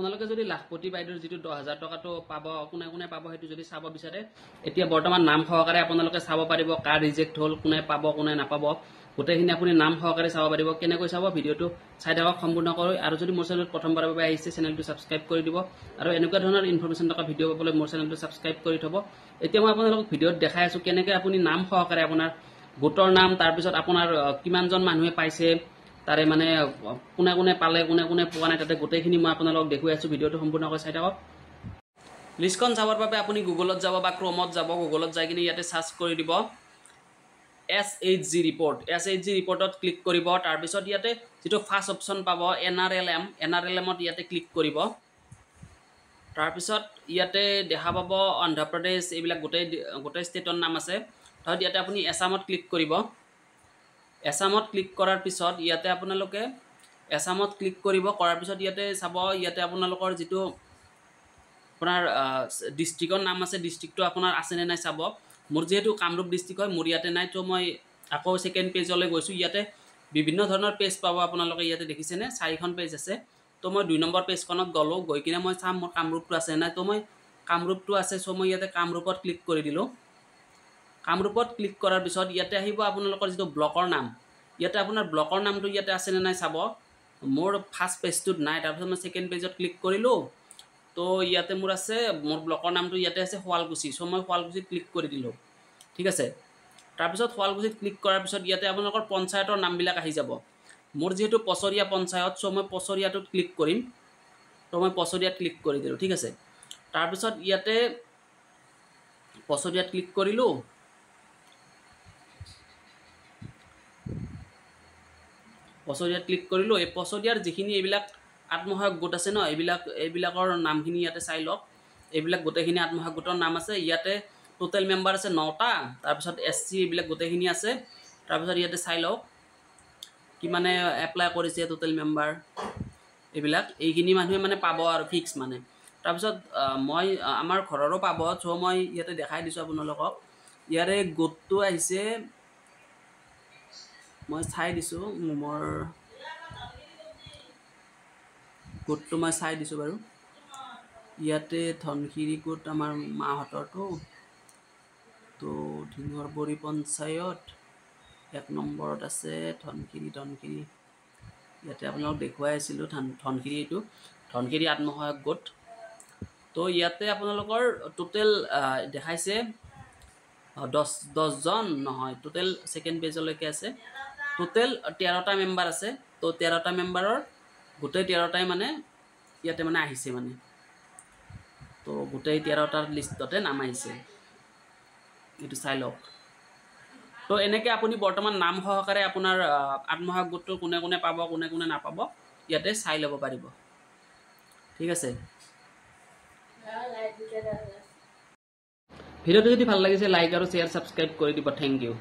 আপোনালোকে যদি লাখপতি বাইদেউৰ যেটো 10000 টকাটো পাব কোনে কোনে পাব হেতু যদি চাব বিচাৰে এতিয়া বৰ্তমান নাম সহকাৰে আপোনালোকে চাব পাৰিব কাৰ ৰিজেক্ট হল কোনে পাব কোনে নাপাব গোটেইখিনি আপুনি নাম সহকাৰে চাব পাৰিব কেনেকৈ চাব ভিডিওটো চাই থাকক সম্পূৰ্ণ কৰি আৰু যদি মোৰ চেনেলত প্ৰথমবাৰৰ বাবে আহিছে চেনেলটো সাবস্ক্ৰাইব কৰি দিব আৰু এনেকুৱা ধৰণৰ ইনফৰমেশন থকা ভিডিও পাবলৈ মোৰ চেনেলটো সাবস্ক্ৰাইব কৰি থব এতিয়া মই আপোনালোকক ভিডিওত দেখাই আছো কেনেকৈ আপুনি নাম সহকাৰে আপোনাৰ গোটৰ নাম তাৰ পিছত আপোনাৰ কিমানজন মানুহে পাইছে তাৰে মানে কোনে কোনে পালে কোনে কোনে পোৱা নাই তাতে গোটেইখিনি মই আপোনালোকক দেখুৱাই আছো ভিডিওটো সম্পূৰ্ণকৈ চাই থাকক লিষ্টখন চাবৰ বাবে আপুনি গুগলত যাব বা ক্ৰোমত যাব গুগলত যাই কিনে ইয়াতে সাৰ্চ কৰি দিব SHG report SHG reportত ক্লিক কৰিব তাৰ পিছত ইয়াতে যেটো ফাৰ্স্ট অপচন পাব NRLM ত ইয়াতে ক্লিক কৰিব তাৰ পিছত ইয়াতে দেখা পাব অন্ধ্ৰ প্ৰদেশ এইবিলাক গোটেই ষ্টেটৰ নাম আছে তাৰ ইয়াতে আপুনি এছামত ক্লিক কৰিব এছামত ক্লিক কৰাৰ পিছত ইয়াতে আপোনালোকে এছামত ক্লিক কৰিব কৰাৰ পিছত ইয়াতে চাব ইয়াতে আপোনালোকৰ যেটো আপোনাৰ ডিস্ট্ৰিক্টৰ নাম আছে ডিস্ট্ৰিক্টটো আপোনাৰ আছে নে নাই চাব মোৰ যেহেতু কামৰূপ ডিস্ট্ৰিক্ট হয় মোৰ ইয়াতে নাই তো মই আকৌ সেকেন্ড পেজলৈ গৈছো ইয়াতে বিভিন্ন ধৰণৰ পেজ পাব আপোনালোকে ইয়াতে দেখিছে নে 4খন পেজ আছে তো মই 2 নম্বৰ পেজখনত গলো গৈ কিনে মই চাম মোৰ কামৰূপটো আছে নাই তো মই কামৰূপটো আছে সো মই ইয়াতে কামৰূপত ক্লিক কৰি দিলো কামৰূপত ক্লিক কৰাৰ পিছত ইয়াতে আহিব আপোনালোকৰ যেটো ব্লকৰ নাম ইয়াতে আপোনাৰ ব্লকৰ নামটো ইয়াতে আছে নে নাই চাব মোৰ ফাৰ্স্ট পেজটোত নাই তাৰ পিছত মই সেকেন্ড পেজত ক্লিক কৰিলো তো ইয়াতে মোৰ আছে মোৰ ব্লকৰ নামটো ইয়াতে আছে হোৱালকুছি সো মই হোৱালকুছিত ক্লিক কৰি দিলো ঠিক আছে তাৰ পিছত হোৱালকুছিত ক্লিক কৰাৰ পিছত ইয়াতে আপোনালোকৰ পঞ্চায়তৰ নামবিলাক আহি যাব মোৰ যেহেতু পছৰিয়া পঞ্চায়ত সো মই পছৰিয়াটোত ক্লিক কৰিম তো মই পছৰিয়াত ক্লিক কৰি দিলো ঠিক আছে তাৰ পিছত ইয়াতে পছৰিয়াত ক্লিক কৰিলো পছৰিয়াত ক্লিক কৰিলো এই পছৰিয়াৰ যিখিনি এইবিলাক আত্মসহায়ক গোট আছে ন এইবিলাকৰ নামখিনি ইয়াতে চাই লওক এইবিলাক গোটেইখিনি আত্মসহায়ক গোটৰ নাম আছে ইয়াতে টোটাল মেম্বাৰ আছে 9টা তাৰ পিছত এসসি এইবিলাক গোটেইখিনি আছে তাৰ পিছত ইয়াতে চাই লওক কি মানে এপ্লাই কৰিছে টোটাল মেম্বাৰ এইবিলাক এইখিনি মানুহে মানে পাব আৰু ফিক্স মানে তাৰ পিছত মই আমাৰ ঘৰৰো পাব সো মই ইয়াতে দেখাই দিছো আপোনালোকক ইয়াৰে গোটটো আহিছে মই চাই দিছো মোৰ গোটটো মই চাই দিছো বাৰু ইয়াতে ধনখিৰি গোট আমাৰ মাহতৰটো তো ঢিঙৰ বৰি পঞ্চায়ত 1 নম্বৰত আছে ধনখিৰি ইয়াতে আপোনাক দেখুৱাই আছিল ধনখিৰি এটো ধনখিৰি আত্মসহায়ক গোট তো ইয়াতে আপোনালোকৰ টোটাল দেখাইছে 10 জন নহয় টোটাল সেকেন্ড পেজলৈকে আছে টোটাল 13টা মেম্বাৰ আছে তো 13টা মেম্বাৰৰ গোটেই 13টাই মানে ইয়াতে মানে আহিছে মানে তো গোটেই 13টাৰ লিষ্টতে নাম আহিছে এটো চাই লওক তো এনেকে আপুনি বৰ্তমান নাম সহকাৰে আপোনাৰ আত্মসহায়ক গোটটো কোনে কোনে পাব কোনে কোনে নাপাব ইয়াতে চাই ল'ব পাৰিব ঠিক আছে ভিডিওটো যদি ভাল লাগিছে লাইক আৰু শেয়াৰ সাবস্ক্ৰাইব কৰি দিব থ্যাংক ইউ